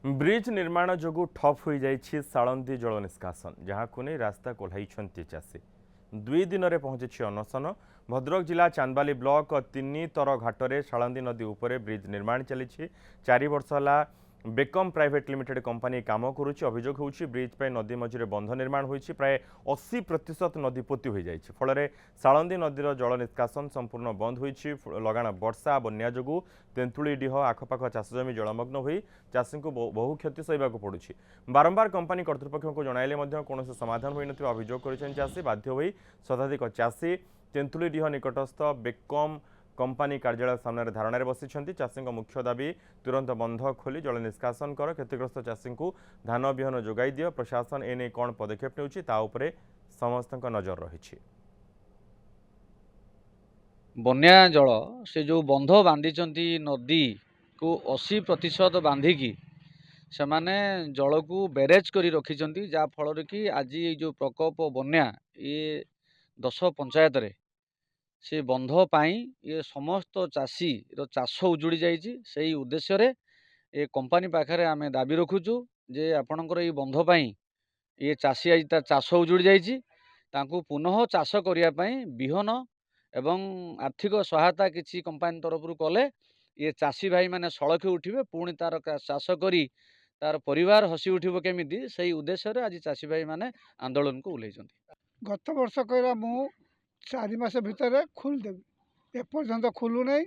Bridge निर्माण जोगु ठप हो जाइछि साळंदी जल निष्कासन जहां नहीं रास्ता कोल्हाइछन्ति चाषी 2 दिन में पहुंची अनशन। भद्रक जिला चांदबाली ब्लॉक 3 तर घाटरे साळंदी नदी उपरे ब्रिज निर्माण चली 4 वर्ष है बेकम प्राइवेट लिमिटेड कंपनी काम करुच्ची। अभियोग होउछि ब्रिज पे नदी मझिरे बंध निर्माण होइछि प्राय 80% नदी पोती हो जाइछि फल साळंदी नदीर जल निष्कासन संपूर्ण बंद होइछि। लगाण वर्षा बन्या जोगु तेंतुलीडीह आखपाख चाष जमी जलमग्न होई चाषी को बहु क्षति सहवाक पड़ुछि। बारंबार कंपनी कर्तृपक्ष को जणाइले मध्य कौनसी समाधान होई नथिबा अभियोग करिसेन चाषी। बाध्य होई शताधिक चाषी तेंतुलीडीह निकटस्थ बेकम कंपनी कार्यालय सामने धारणा बसी। चाषी मुख्य दाबी तुरंत बंध खोली जल निष्कासन कर क्षतिग्रस्त चाषी को धान बिहन जोगाई दियो। प्रशासन एने कौन पदक्षेप नेउछि ता उपरे समस्त नजर रही। बन्या जल से जो बंध बांधी नदी को 80% बांधिकी से माने जल को बैरेज करी रखी जहाँफल कि आज ये जो प्रकोप बन्या ये 10 पंचायत रे से बंध पाई ये समस्त चाषी चाष उजुड़ी जाइए। से उद्देश्य रे ये कंपनी पाखे आम दाबी रखुचु जे आपणकर ये बंध पाई ये चाषी आज चाष उजुड़ी जाइए पुनः चाष करने विहन एवं आर्थिक सहायता किसी कंपनी तरफ कले ये चाषी भाई माने सड़के उठिबे पुणी तार चाष करी तार परिवार हसी उठिबो केमिति सही उद्देश्य रे आज चाषी भाई माने आंदोलन को उल्लेखित। गत वर्ष कहला मु 4 मास भितर खोलदेवी एपर्यंत खोलू नहीं।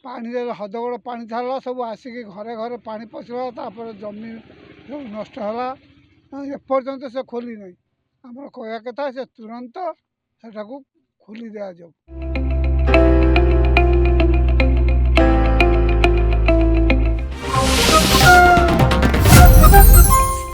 पानी हदगड़ पानी छाड़ा सब आसिक घरे घरे पानी पशिला तापर जमी सब नष्ट है एपर्यंत से खोली नहीं। आम कह कथा से तुरंत से खोली दिया जाऊ।